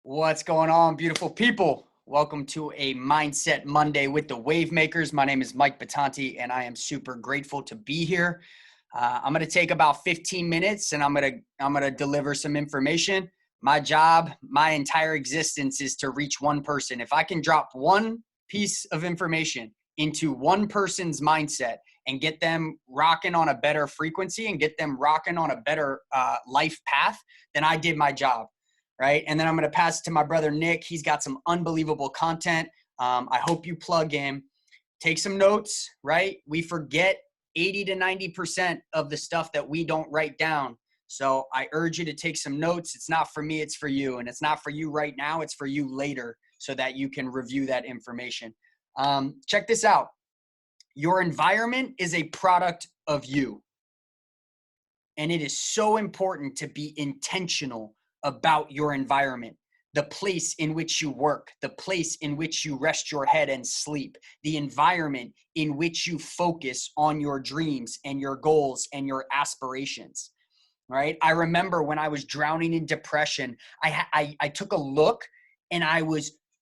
What's going on, beautiful people? Welcome to a Mindset Monday with the Wave Makers. My name is Mike Battanti, and I am super grateful to be here. I'm going to take about 15 minutes, and I'm gonna deliver some information. My job, my entire existence, is to reach one person. If I can drop one piece of information into one person's mindset and get them rocking on a better frequency and get them rocking on a better life path, then I did my job. Right. And then I'm going to pass it to my brother, Nick. He's got some unbelievable content. I hope you plug in, take some notes, right? We forget 80 to 90% of the stuff that we don't write down. So I urge you to take some notes. It's not for me, it's for you. And it's not for you right now, it's for you later so that you can review that information. Check this out. Your environment is a product of you. And it is so important to be intentional about your environment, the place in which you work, the place in which you rest your head and sleep, the environment in which you focus on your dreams and your goals and your aspirations, right? I remember when I was drowning in depression, I took a look and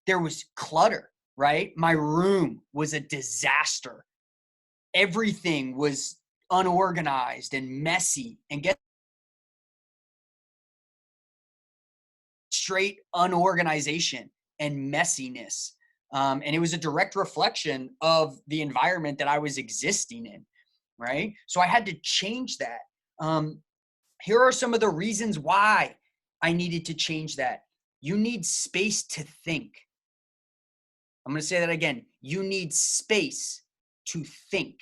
there was clutter, right? My room was a disaster. Everything was unorganized and messy, and get straight unorganization and messiness. And it was a direct reflection of the environment that I was existing in, right? So I had to change that. Here are some of the reasons why I needed to change that. You need space to think. I'm going to say that again. You need space to think.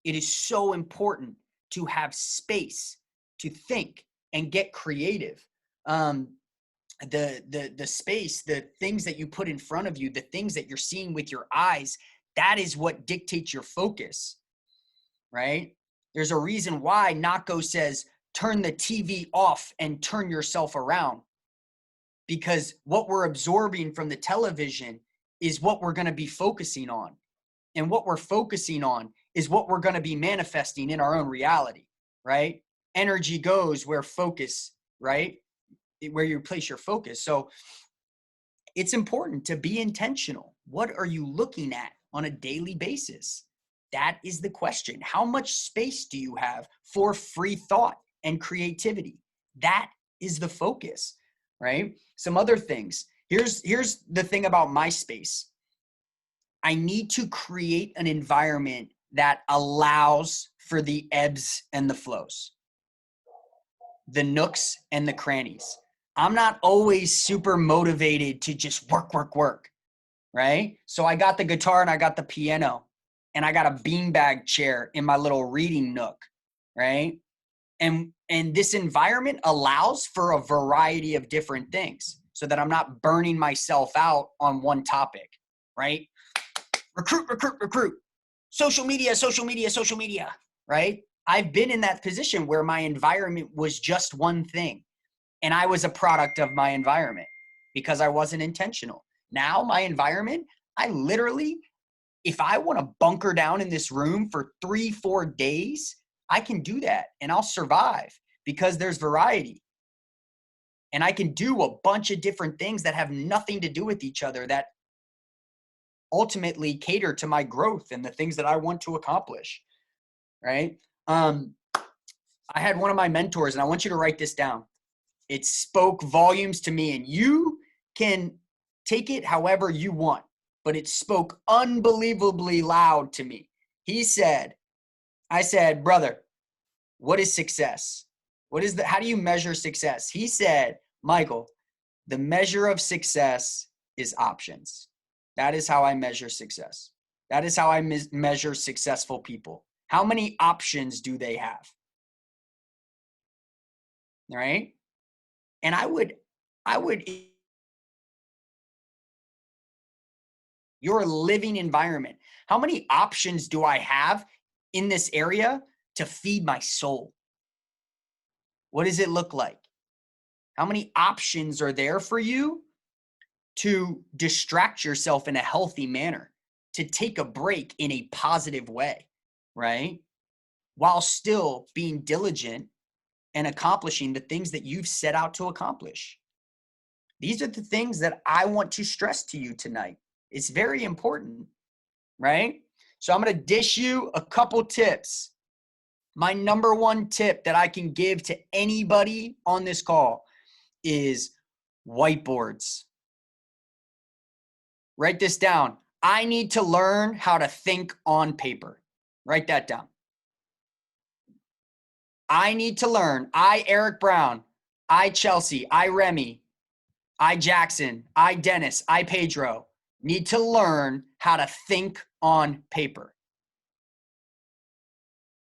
It is so important to have space to think and get creative. The space, the things that you put in front of you, the things that you're seeing with your eyes, that is what dictates your focus, right? There's a reason why Nako says, turn the TV off and turn yourself around, because what we're absorbing from the television is what we're going to be focusing on. And what we're focusing on is what we're going to be manifesting in our own reality, right? Energy goes where focus, right? Where you place your focus. So it's important to be intentional. What are you looking at on a daily basis? That is the question. How much space do you have for free thought and creativity? That is the focus, right? Some other things. Here's the thing about my space. I need to create an environment that allows for the ebbs and the flows, the nooks and the crannies. I'm not always super motivated to just work, right? So I got the guitar and I got the piano and I got a beanbag chair in my little reading nook, right? And this environment allows for a variety of different things so that I'm not burning myself out on one topic, right? Recruit. Social media, right? I've been in that position where my environment was just one thing. And I was a product of my environment because I wasn't intentional. Now my environment, I literally, if I want to bunker down in this room for 3-4 days, I can do that and I'll survive because there's variety. And I can do a bunch of different things that have nothing to do with each other that ultimately cater to my growth and the things that I want to accomplish, right? I had one of my mentors, and I want you to write this down. It spoke volumes to me, and you can take it however you want, but it spoke unbelievably loud to me. I said, brother, what is success? How do you measure success? He said, Michael, the measure of success is options. That is how I measure success. That is how I measure successful people. How many options do they have? All right. And I would, your living environment, how many options do I have in this area to feed my soul? What does it look like? How many options are there for you to distract yourself in a healthy manner, to take a break in a positive way, right? While still being diligent and accomplishing the things that you've set out to accomplish. These are the things that I want to stress to you tonight. It's very important, right? So I'm going to dish you a couple tips. My number one tip that I can give to anybody on this call is whiteboards. Write this down. I need to learn how to think on paper. Write that down. I need to learn. I, Eric Brown, I, Chelsea, I, Remy, I, Jackson, I, Dennis, I, Pedro, need to learn how to think on paper.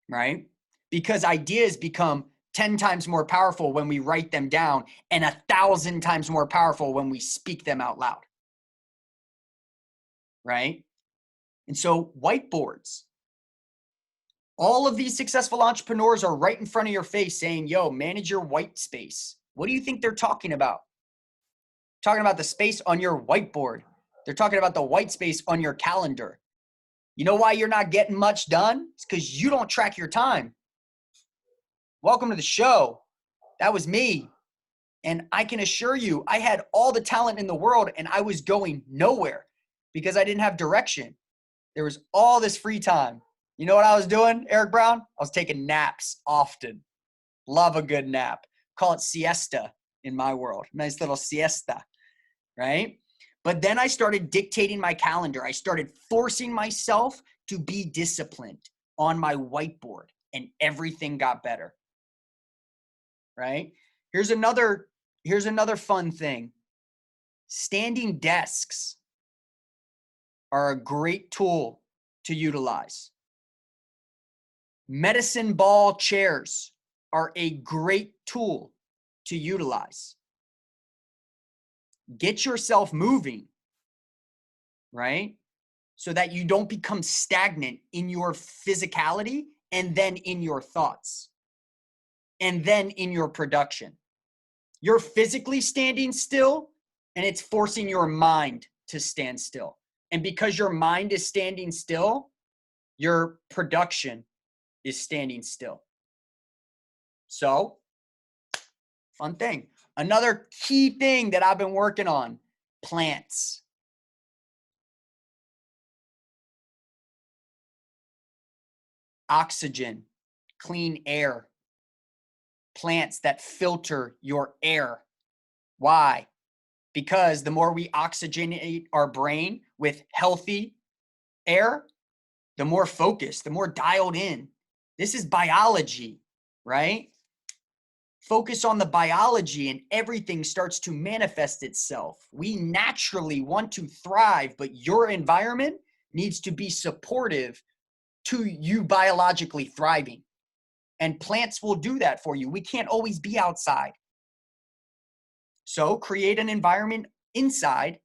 Right? Because ideas become 10 times more powerful when we write them down and 1,000 times more powerful when we speak them out loud. Right? And so whiteboards, all of these successful entrepreneurs are right in front of your face saying, yo, manage your white space. What do you think they're talking about? Talking about the space on your whiteboard. They're talking about the white space on your calendar. You know why you're not getting much done? It's because you don't track your time. Welcome to the show. That was me. And I can assure you, I had all the talent in the world and I was going nowhere because I didn't have direction. There was all this free time. You know what I was doing, Eric Brown? I was taking naps often. Love a good nap. Call it siesta in my world. Nice little siesta, right? But then I started dictating my calendar. I started forcing myself to be disciplined on my whiteboard and everything got better, right? Here's another fun thing. Standing desks are a great tool to utilize. Medicine ball chairs are a great tool to utilize. Get yourself moving, right? So that you don't become stagnant in your physicality and then in your thoughts and then in your production. You're physically standing still and it's forcing your mind to stand still. And because your mind is standing still, your production is standing still. So, fun thing. Another key thing that I've been working on, plants. Oxygen, clean air, plants that filter your air. Why? Because the more we oxygenate our brain with healthy air, the more focused, the more dialed in. This is biology, right? Focus on the biology and everything starts to manifest itself. We naturally want to thrive, but your environment needs to be supportive to you biologically thriving. And plants will do that for you. We can't always be outside. So create an environment inside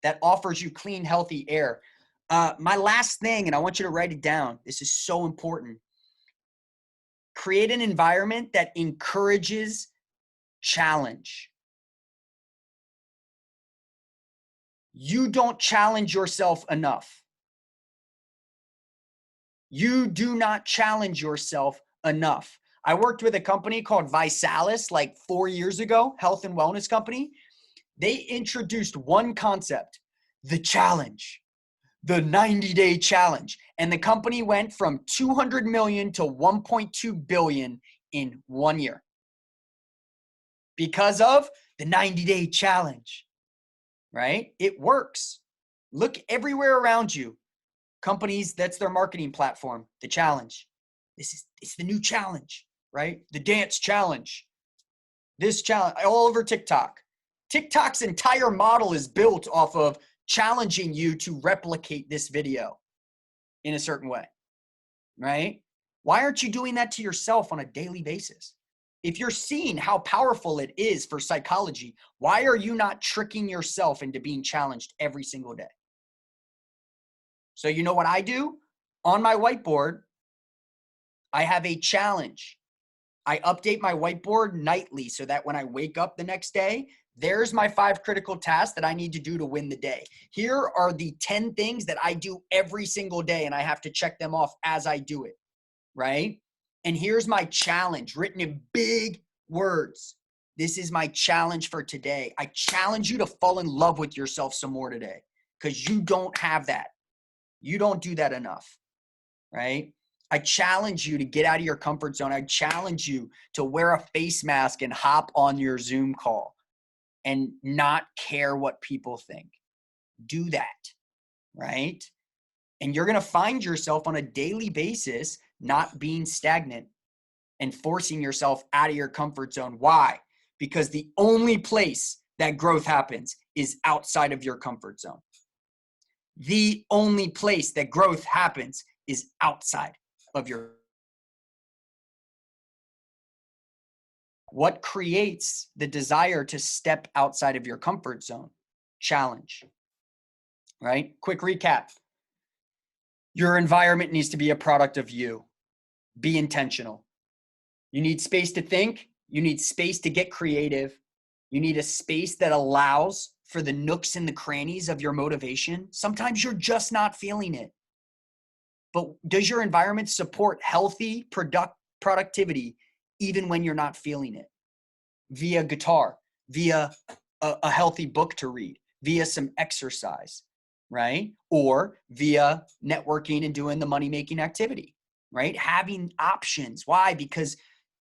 that offers you clean, healthy air. My last thing, and I want you to write it down. This is so important. Create an environment that encourages challenge. You don't challenge yourself enough. You do not challenge yourself enough. I worked with a company called Visalis like 4 years ago, health and wellness company. They introduced one concept, the challenge, the 90-day challenge. And the company went from 200 million to 1.2 billion in 1 year because of the 90-day challenge, right? It works. Look everywhere around you. Companies, that's their marketing platform, the challenge. It's the new challenge, right? The dance challenge. This challenge, all over TikTok. TikTok's entire model is built off of challenging you to replicate this video in a certain way, right? Why aren't you doing that to yourself on a daily basis? If you're seeing how powerful it is for psychology, why are you not tricking yourself into being challenged every single day? So you know what I do? On my whiteboard, I have a challenge. I update my whiteboard nightly so that when I wake up the next day, there's my 5 critical tasks that I need to do to win the day. Here are the 10 things that I do every single day, and I have to check them off as I do it, right? And here's my challenge written in big words. This is my challenge for today. I challenge you to fall in love with yourself some more today, because you don't have that. You don't do that enough, right? I challenge you to get out of your comfort zone. I challenge you to wear a face mask and hop on your Zoom call and not care what people think. Do that, right? And you're going to find yourself on a daily basis not being stagnant and forcing yourself out of your comfort zone. Why? Because the only place that growth happens is outside of your comfort zone. The only place that growth happens is outside of your. What creates the desire to step outside of your comfort zone? Challenge, right? Quick recap. Your environment needs to be a product of you. Be intentional. You need space to think. You need space to get creative. You need a space that allows for the nooks and the crannies of your motivation. Sometimes you're just not feeling it. But does your environment support healthy productivity even when you're not feeling it? Via guitar, via a healthy book to read, via some exercise, right? Or via networking and doing the money-making activity, right? Having options. Why? Because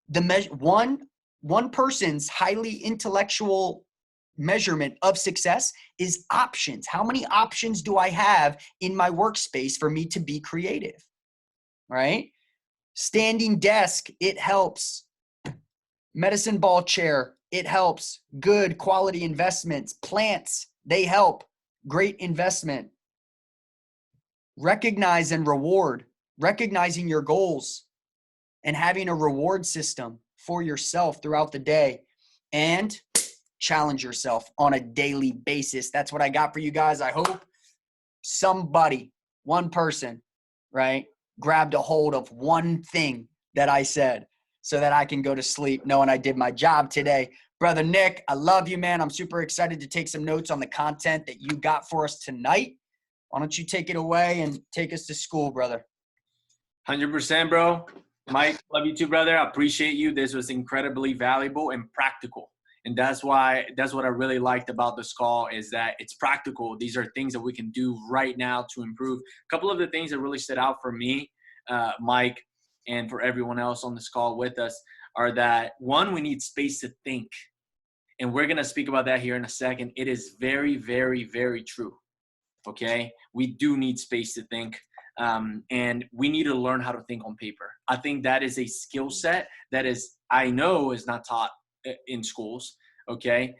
one person's highly intellectual measurement of success is options. How many options do I have in my workspace for me to be creative, right? Standing desk, it helps. Medicine ball chair, it helps. Good quality investments. Plants, they help. Great investment. Recognize and reward. Recognizing your goals and having a reward system for yourself throughout the day. And challenge yourself on a daily basis. That's what I got for you guys. I hope somebody, one person, right, grabbed a hold of one thing that I said so that I can go to sleep knowing I did my job today. Brother Nick, I love you, man. I'm super excited to take some notes on the content that you got for us tonight. Why don't you take it away and take us to school, brother? 100%, bro. Mike, love you too, brother. I appreciate you. This was incredibly valuable and practical. And that's what I really liked about this call, is that it's practical. These are things that we can do right now to improve. A couple of the things that really stood out for me, Mike, and for everyone else on this call with us, are that, one, we need space to think. And we're going to speak about that here in a second. It is very, very, very true. Okay? We do need space to think. And we need to learn how to think on paper. I think that is a skill set that I know is not taught in schools. Okay.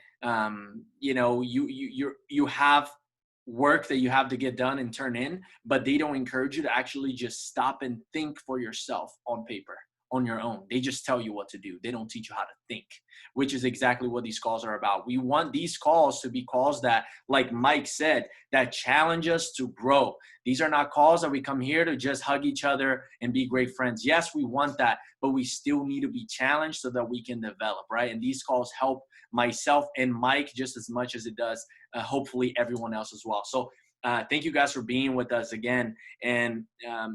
You have work that you have to get done and turn in, but they don't encourage you to actually just stop and think for yourself on paper, on your own. They just tell you what to do. They don't teach you how to think, which is exactly what these calls are about. We want these calls to be calls that, like Mike said, that challenge us to grow. These are not calls that we come here to just hug each other and be great friends. Yes, we want that, but we still need to be challenged so that we can develop, right? And these calls help myself and Mike just as much as it does, hopefully, everyone else as well. So thank you guys for being with us again. And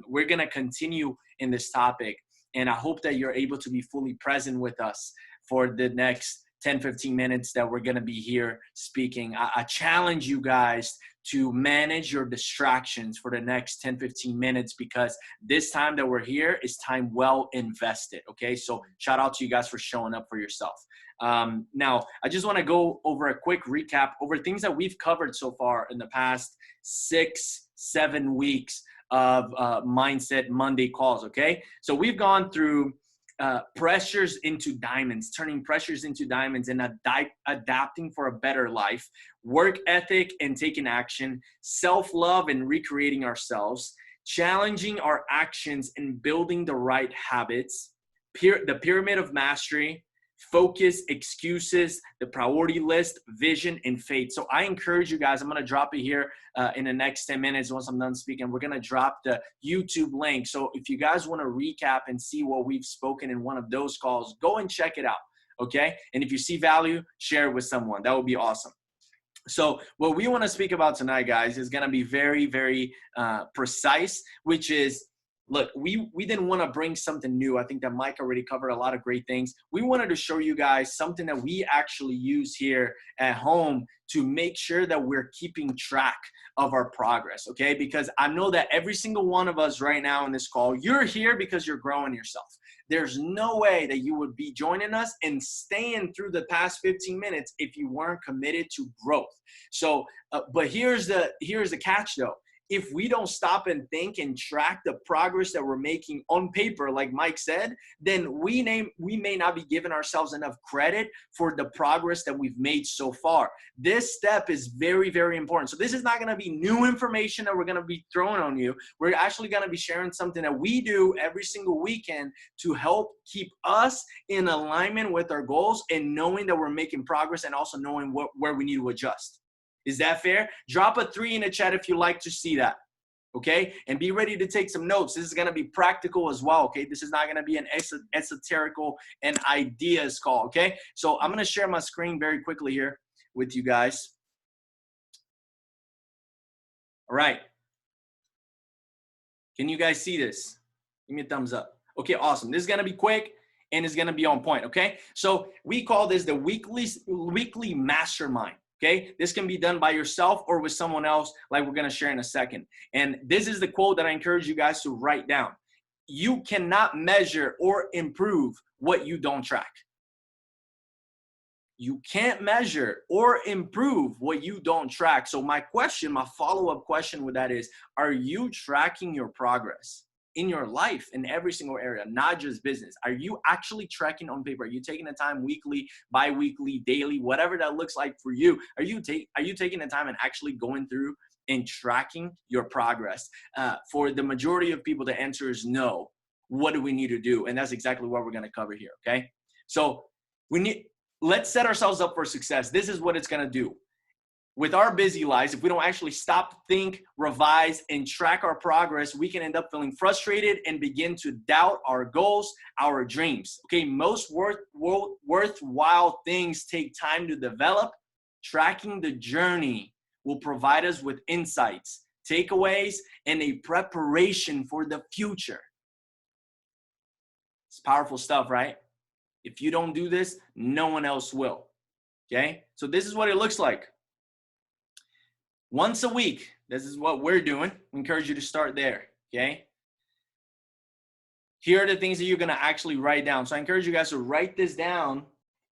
we're going to continue in this topic. And I hope that you're able to be fully present with us for the next 10, 15 minutes that we're going to be here speaking. I challenge you guys to manage your distractions for the next 10, 15 minutes, because this time that we're here is time well invested. Okay. So shout out to you guys for showing up for yourself. Now, I just want to go over a quick recap over things that we've covered so far in the past 6-7 weeks of Mindset Monday calls. Okay. So we've gone through pressures into diamonds, turning pressures into diamonds, and adapting for a better life, work ethic and taking action, self-love and recreating ourselves, challenging our actions and building the right habits, the pyramid of mastery, focus, excuses, the priority list, vision, and faith. So I encourage you guys, I'm going to drop it here in the next 10 minutes. Once I'm done speaking, we're going to drop the YouTube link. So if you guys want to recap and see what we've spoken in one of those calls, go and check it out. Okay. And if you see value, share it with someone. That would be awesome. So what we want to speak about tonight, guys, is going to be very, very precise, which is look, we didn't want to bring something new. I think that Mike already covered a lot of great things. We wanted to show you guys something that we actually use here at home to make sure that we're keeping track of our progress, okay? Because I know that every single one of us right now in this call, you're here because you're growing yourself. There's no way that you would be joining us and staying through the past 15 minutes if you weren't committed to growth. So, but here's the catch though. If we don't stop and think and track the progress that we're making on paper, like Mike said, then we may not be giving ourselves enough credit for the progress that we've made so far. This step is very, very important. So this is not going to be new information that we're going to be throwing on you. We're actually going to be sharing something that we do every single weekend to help keep us in alignment with our goals and knowing that we're making progress and also knowing where we need to adjust. Is that fair? Drop a 3 in the chat if you like to see that, okay? And be ready to take some notes. This is going to be practical as well, okay? This is not going to be an esoterical and ideas call, okay? So I'm going to share my screen very quickly here with you guys. All right. Can you guys see this? Give me a thumbs up. Okay, awesome. This is going to be quick and it's going to be on point, okay? So we call this the weekly mastermind. Okay, this can be done by yourself or with someone else, like we're going to share in a second. And this is the quote that I encourage you guys to write down. You cannot measure or improve what you don't track. You can't measure or improve what you don't track. So my follow-up question with that is, are you tracking your progress in your life in every single area, not just business? Are you actually tracking on paper? Are you taking the time weekly, bi-weekly, daily, whatever that looks like for you? Are you taking the time and actually going through and tracking your progress? For the majority of people, the answer is no. What do we need to do? And that's exactly what we're going to cover here, okay? So let's set ourselves up for success. This is what it's going to do. With our busy lives, if we don't actually stop, think, revise, and track our progress, we can end up feeling frustrated and begin to doubt our goals, our dreams. Okay, most worthwhile things take time to develop. Tracking the journey will provide us with insights, takeaways, and a preparation for the future. It's powerful stuff, right? If you don't do this, no one else will. Okay, so this is what it looks like. Once a week, this is what we're doing. We encourage you to start there, okay? Here are the things that you're gonna actually write down. So I encourage you guys to write this down,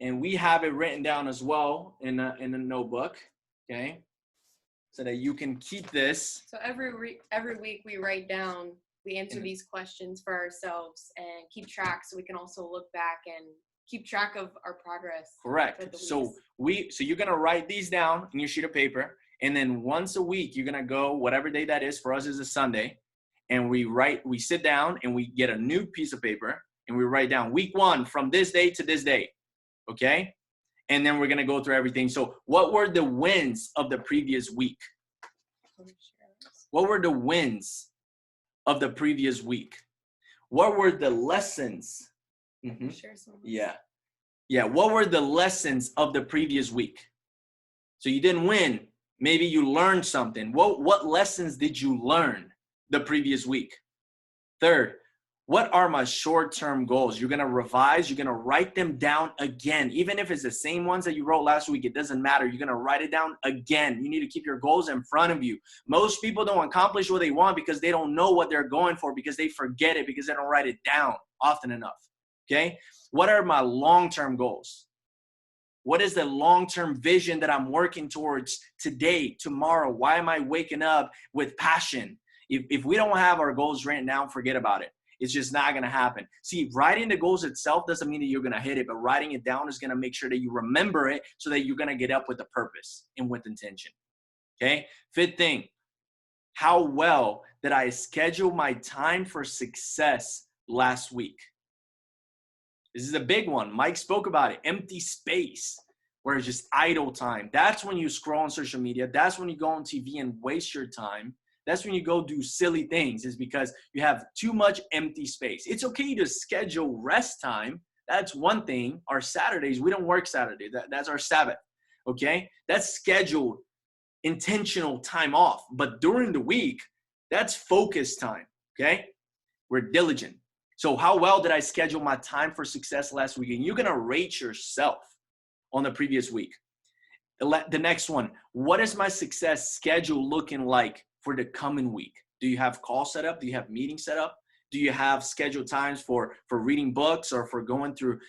and we have it written down as well in a notebook, okay? So that you can keep this. So every week we write down, we answer these questions for ourselves and keep track so we can also look back and keep track of our progress. Correct. So you're gonna write these down in your sheet of paper. And then once a week, you're going to go, whatever day that is, for us is a Sunday, and we sit down and we get a new piece of paper and we write down week 1 from this day to this day. Okay. And then we're going to go through everything. So what were the wins of the previous week? What were the wins of the previous week? What were the lessons? Mm-hmm. Yeah. What were the lessons of the previous week? So you didn't win. Maybe you learned something. What lessons did you learn the previous week? Third, what are my short-term goals? You're going to revise. You're going to write them down again. Even if it's the same ones that you wrote last week, it doesn't matter. You're going to write it down again. You need to keep your goals in front of you. Most people don't accomplish what they want because they don't know what they're going for, because they forget it, because they don't write it down often enough. Okay? What are my long-term goals? What is the long-term vision that I'm working towards today, tomorrow? Why am I waking up with passion? If we don't have our goals written down, forget about it. It's just not going to happen. See, writing the goals itself doesn't mean that you're going to hit it, but writing it down is going to make sure that you remember it so that you're going to get up with a purpose and with intention. Okay? Fifth thing, how well did I schedule my time for success last week? This is a big one. Mike spoke about it. Empty space, where it's just idle time. That's when you scroll on social media. That's when you go on TV and waste your time. That's when you go do silly things, is because you have too much empty space. It's okay to schedule rest time. That's one thing. Our Saturdays, we don't work Saturday. That's our Sabbath, okay? That's scheduled, intentional time off. But during the week, that's focus time, okay? We're diligent. So how well did I schedule my time for success last week? And you're going to rate yourself on the previous week. The next one, what is my success schedule looking like for the coming week? Do you have calls set up? Do you have meetings set up? Do you have scheduled times for reading books or for going through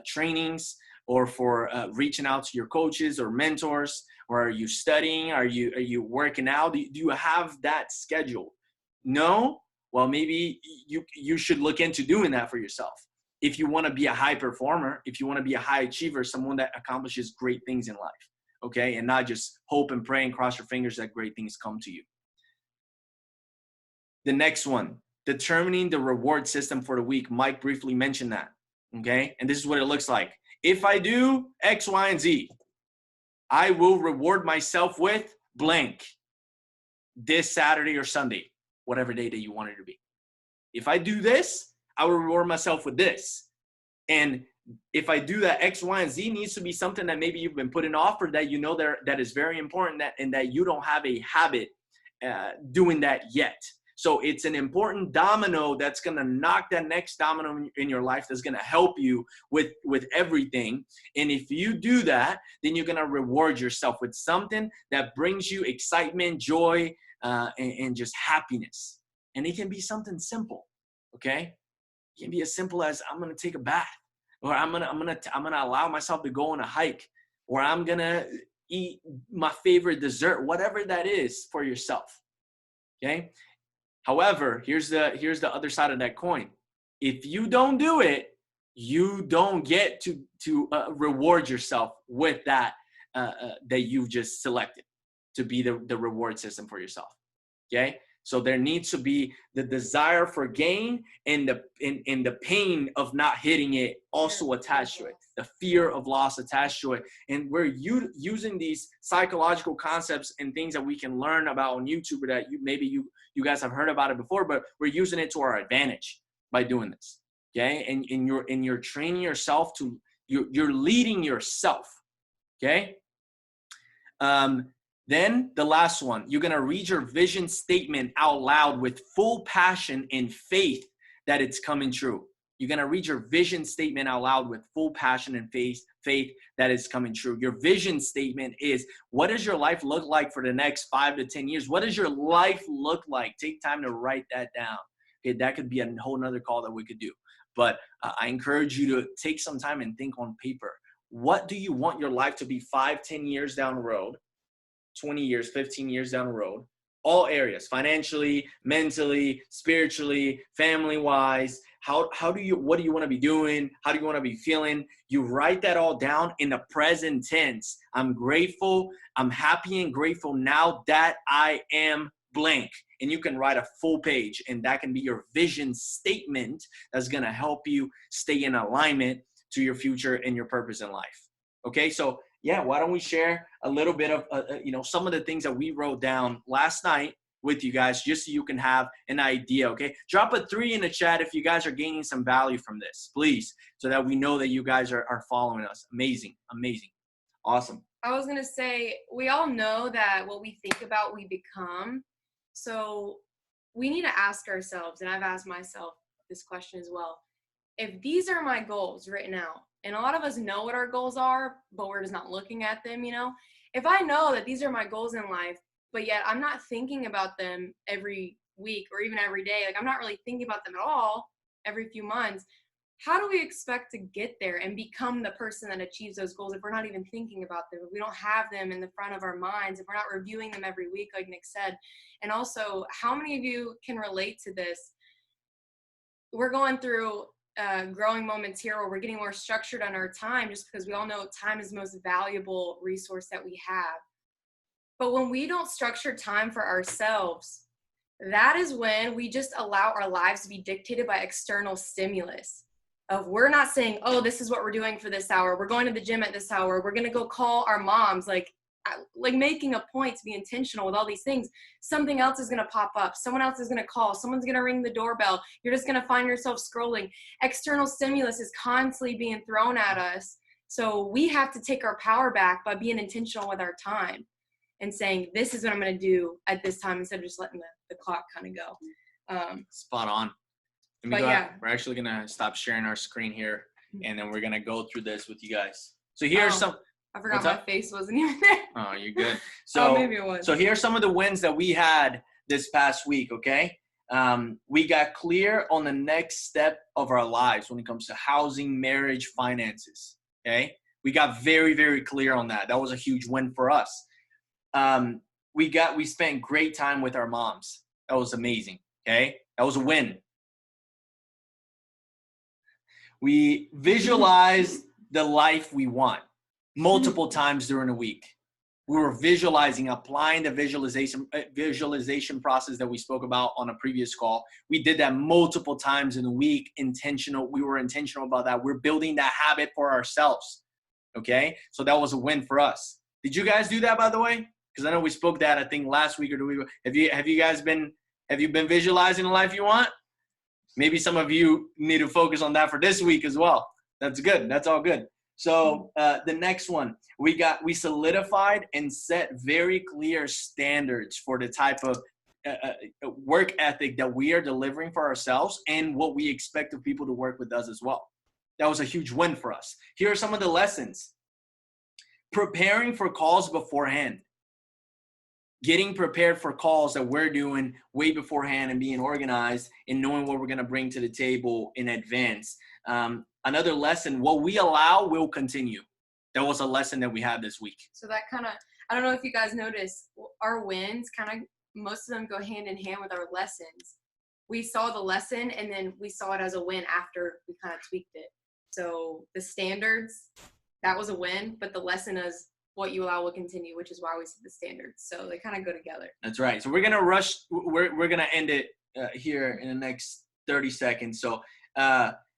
trainings or for reaching out to your coaches or mentors? Or are you studying? Are you working out? Do you have that schedule? No? Well, maybe you should look into doing that for yourself. If you want to be a high performer, if you want to be a high achiever, someone that accomplishes great things in life, okay? And not just hope and pray and cross your fingers that great things come to you. The next one, determining the reward system for the week. Mike briefly mentioned that, okay? And this is what it looks like. If I do X, Y, and Z, I will reward myself with blank this Saturday or Sunday, whatever day that you want it to be. If I do this, I will reward myself with this. And if I do that, X, Y, and Z needs to be something that maybe you've been putting off or that you know that is very important and that you don't have a habit doing that yet. So it's an important domino that's going to knock that next domino in your life that's going to help you with everything. And if you do that, then you're going to reward yourself with something that brings you excitement, joy, and just happiness. And it can be something simple, okay? It can be as simple as I'm going to take a bath, or I'm gonna allow myself to go on a hike, or I'm going to eat my favorite dessert, whatever that is for yourself, okay? However, here's the other side of that coin. If you don't do it, you don't get to reward yourself with that that you've just selected to be the reward system for yourself. Okay, so there needs to be the desire for gain and the pain of not hitting it also attached to it. The fear of loss attached to it. And we're using these psychological concepts and things that we can learn about on YouTube, or that you guys have heard about it before, but we're using it to our advantage by doing this. Okay, and you're training yourself to you're leading yourself. Okay. Then the last one, you're going to read your vision statement out loud with full passion and faith that it's coming true. You're going to read your vision statement out loud with full passion and faith that it's coming true. Your vision statement is, what does your life look like for the next 5 to 10 years? What does your life look like? Take time to write that down. Okay, that could be a whole nother call that we could do. But I encourage you to take some time and think on paper. What do you want your life to be 5, 10 years down the road? 20 years, 15 years down the road, all areas, financially, mentally, spiritually, family-wise. What do you want to be doing? How do you want to be feeling? You write that all down in the present tense. I'm grateful. I'm happy and grateful now that I am blank. And you can write a full page, and that can be your vision statement that's going to help you stay in alignment to your future and your purpose in life. Okay, so yeah, why don't we share a little bit of, some of the things that we wrote down last night with you guys, just so you can have an idea, okay? Drop a 3 in the chat if you guys are gaining some value from this, please, so that we know that you guys are following us. Amazing, amazing, awesome. I was going to say, we all know that what we think about, we become. So we need to ask ourselves, and I've asked myself this question as well, if these are my goals written out, and a lot of us know what our goals are, but we're just not looking at them, If I know that these are my goals in life, but yet I'm not thinking about them every week or even every day, like I'm not really thinking about them at all every few months, how do we expect to get there and become the person that achieves those goals if we're not even thinking about them, if we don't have them in the front of our minds, if we're not reviewing them every week, like Nick said? And also, how many of you can relate to this? We're going through growing moments here where we're getting more structured on our time, just because we all know time is the most valuable resource that we have. But when we don't structure time for ourselves, that is when we just allow our lives to be dictated by external stimulus. Of we're not saying, oh, this is what we're doing for this hour, we're going to the gym at this hour, we're going to go call our moms, like making a point to be intentional with all these things. Something else is going to pop up. Someone else is going to call. Someone's going to ring the doorbell. You're just going to find yourself scrolling. External stimulus is constantly being thrown at us. So we have to take our power back by being intentional with our time and saying, this is what I'm going to do at this time, instead of just letting the clock kind of go. Spot on. Let me But go yeah. out. We're actually gonna stop sharing our screen here, and then we're gonna go through this with you guys. So here's some. I forgot What's my up? face wasn't even there. Oh, you're good. Oh, So maybe it was. So here's some of the wins that we had this past week. Okay, we got clear on the next step of our lives when it comes to housing, marriage, finances. Okay, we got very, very clear on that. That was a huge win for us. We spent great time with our moms. That was amazing. Okay, that was a win. We visualized the life we want multiple times during the week. We were visualizing, applying the visualization process that we spoke about on a previous call. We did that multiple times in a week, intentional. We were intentional about that. We're building that habit for ourselves. Okay, so that was a win for us. Did you guys do that, by the way? Because I know we spoke that, I think, last week or the week. Have you been visualizing the life you want? Maybe some of you need to focus on that for this week as well. That's good. That's all good. So the next one, we solidified and set very clear standards for the type of work ethic that we are delivering for ourselves and what we expect of people to work with us as well. That was a huge win for us. Here are some of the lessons. Preparing for calls beforehand. Getting prepared for calls that we're doing way beforehand and being organized and knowing what we're going to bring to the table in advance. Another lesson, what we allow will continue. That was a lesson that we had this week. So that kind of, I don't know if you guys noticed, our wins kind of, most of them go hand in hand with our lessons. We saw the lesson and then we saw it as a win after we kind of tweaked it. So the standards, that was a win, but the lesson is what you allow will continue, which is why we set the standards. So they kind of go together. That's right. So we're going to rush. We're going to end it here in the next 30 seconds. So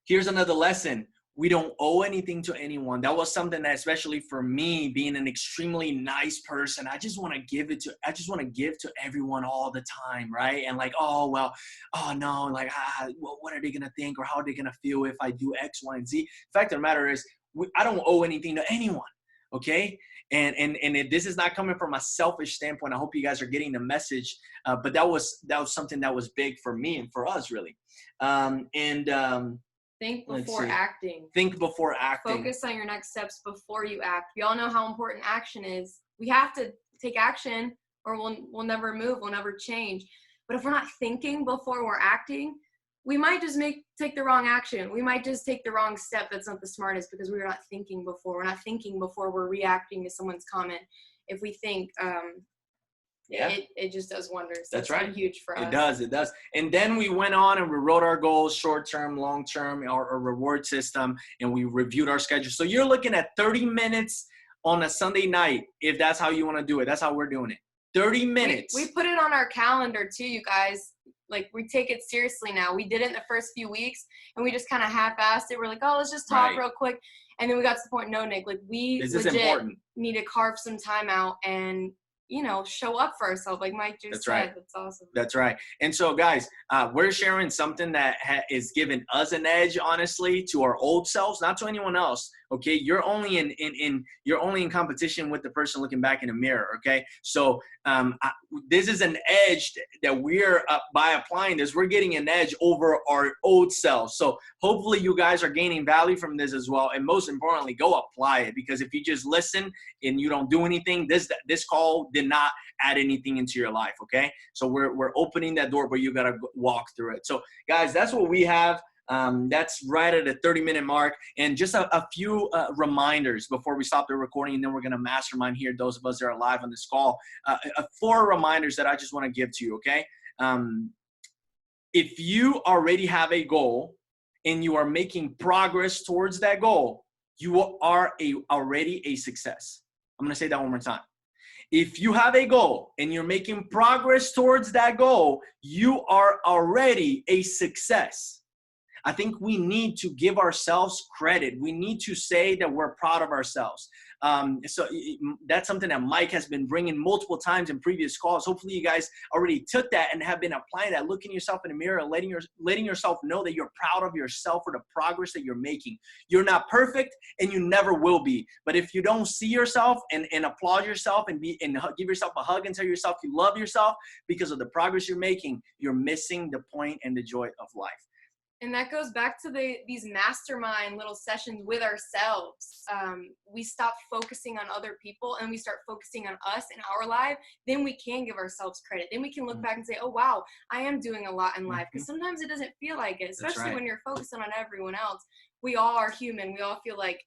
here's another lesson. We don't owe anything to anyone. That was something that, especially for me, being an extremely nice person, I just want to give to everyone all the time, right? And like, oh, well, oh no, like, well, what are they going to think or how are they going to feel if I do X, Y, and Z? The fact of the matter is, I don't owe anything to anyone, okay? And this is not coming from a selfish standpoint. I hope you guys are getting the message. But that was something that was big for me and for us, really. Think before acting. Think before acting. Focus on your next steps before you act. We all know how important action is. We have to take action or we'll never move. We'll never change. But if we're not thinking before we're acting, we might just take the wrong action. We might just take the wrong step that's not the smartest because we were not thinking before. We're not thinking before we're reacting to someone's comment. If we think, it just does wonders. That's right. Huge for us. It does. And then we went on and we wrote our goals, short-term, long-term, our reward system, and we reviewed our schedule. So you're looking at 30 minutes on a Sunday night, if that's how you want to do it. That's how we're doing it. 30 minutes. We put it on our calendar too, you guys. Like, we take it seriously now. We did it in the first few weeks, and we just kind of half-assed it. We're like, oh, let's just talk real quick. And then we got to the point, no, Nick, like, we legit need to carve some time out and, show up for ourselves. Like Mike just said. Right. That's awesome. That's right. And so, guys, we're sharing something that is giving us an edge, honestly, to our old selves, not to anyone else. Okay, you're only in competition with the person looking back in the mirror. Okay, so this is an edge that we're by applying this, we're getting an edge over our old selves. So hopefully you guys are gaining value from this as well, and most importantly, go apply it, because if you just listen and you don't do anything, this call did not add anything into your life. Okay, so we're opening that door, but you gotta walk through it. So guys, that's what we have. That's right at a 30-minute mark. And just a few reminders before we stop the recording, and then we're going to mastermind here, those of us that are live on this call. 4 reminders that I just want to give to you, okay? If you already have a goal and you are making progress towards that goal, you are already a success. I'm going to say that one more time. If you have a goal and you're making progress towards that goal, you are already a success. I think we need to give ourselves credit. We need to say that we're proud of ourselves. So that's something that Mike has been bringing multiple times in previous calls. Hopefully you guys already took that and have been applying that, looking yourself in the mirror, letting yourself know that you're proud of yourself for the progress that you're making. You're not perfect and you never will be. But if you don't see yourself and applaud yourself and give yourself a hug and tell yourself you love yourself because of the progress you're making, you're missing the point and the joy of life. And that goes back to these mastermind little sessions with ourselves. We stop focusing on other people and we start focusing on us and our life. Then we can give ourselves credit. Then we can look back and say, oh, wow, I am doing a lot in life. Because sometimes it doesn't feel like it, especially when you're focusing on everyone else. We all are human. We all feel like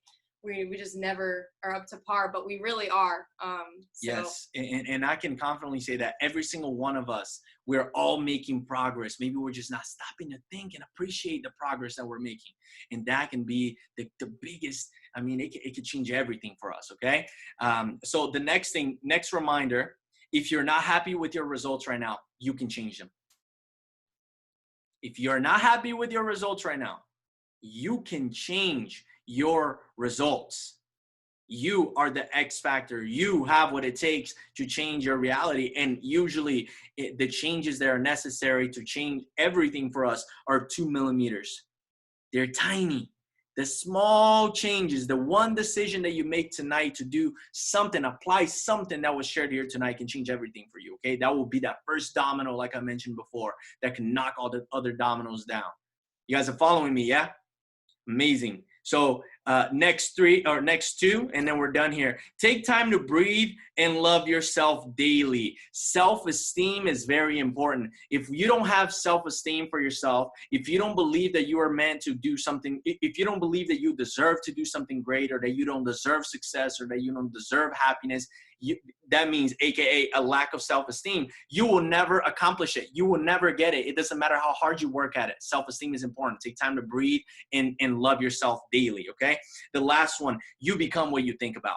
we just never are up to par, but we really are. Yes, and I can confidently say that every single one of us, we're all making progress. Maybe we're just not stopping to think and appreciate the progress that we're making. And that can be the biggest, I mean, it could change everything for us, okay? So the next reminder, if you're not happy with your results right now, you can change them. If you're not happy with your results right now, you can change your results. You are the X factor. You have what it takes to change your reality. And usually the changes that are necessary to change everything for us are 2 millimeters. They're tiny. The small changes, the one decision that you make tonight to do something, apply something that was shared here tonight can change everything for you, okay? That will be that first domino, like I mentioned before, that can knock all the other dominoes down. You guys are following me, yeah? Amazing. So next two, and then we're done here. Take time to breathe and love yourself daily. Self-esteem is very important. If you don't have self-esteem for yourself, if you don't believe that you are meant to do something, if you don't believe that you deserve to do something great, or that you don't deserve success, or that you don't deserve happiness, that means AKA a lack of self-esteem. You will never accomplish it. You will never get it. It doesn't matter how hard you work at it. Self-esteem is important. Take time to breathe and love yourself daily, okay? The last one, you become what you think about.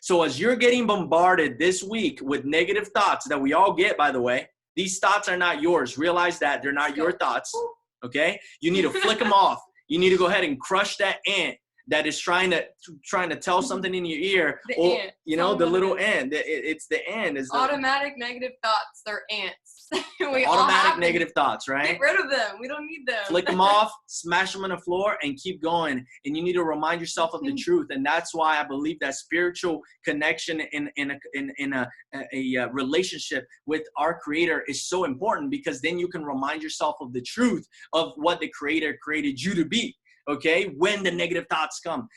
So as you're getting bombarded this week with negative thoughts that we all get, by the way, these thoughts are not yours. Realize that they're not your thoughts, okay? You need to flick them off. You need to go ahead and crush that ant that is trying to tell something in your ear, ant. You know, the little ant. It's the ant. Is automatic negative thoughts. They're ants. Automatic negative thoughts, right? Get rid of them. We don't need them. Flick them off, smash them on the floor, and keep going. And you need to remind yourself of the truth. And that's why I believe that spiritual connection in a relationship with our Creator is so important, because then you can remind yourself of the truth of what the Creator created you to be. Okay, when the negative thoughts come,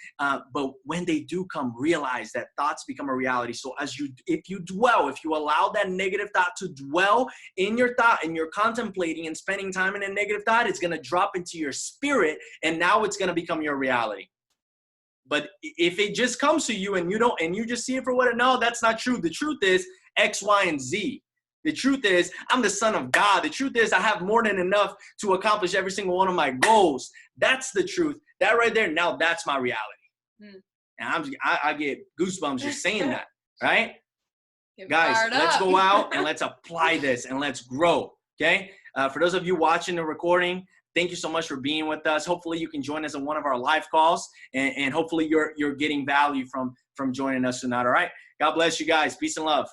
but when they do come, realize that thoughts become a reality. So if you allow that negative thought to dwell in your thought, and you're contemplating and spending time in a negative thought, it's going to drop into your spirit, and now it's going to become your reality. But if it just comes to you and you just see it for what it, no, that's not true. The truth is X, Y, and Z. The truth is, I'm the son of God. The truth is, I have more than enough to accomplish every single one of my goals. That's the truth. That right there, now that's my reality. And I get goosebumps just saying that, right? Guys, let's go out and let's apply this and let's grow, okay? For those of you watching the recording, thank you so much for being with us. Hopefully you can join us on one of our live calls, and hopefully you're getting value from joining us tonight, all right? God bless you guys. Peace and love.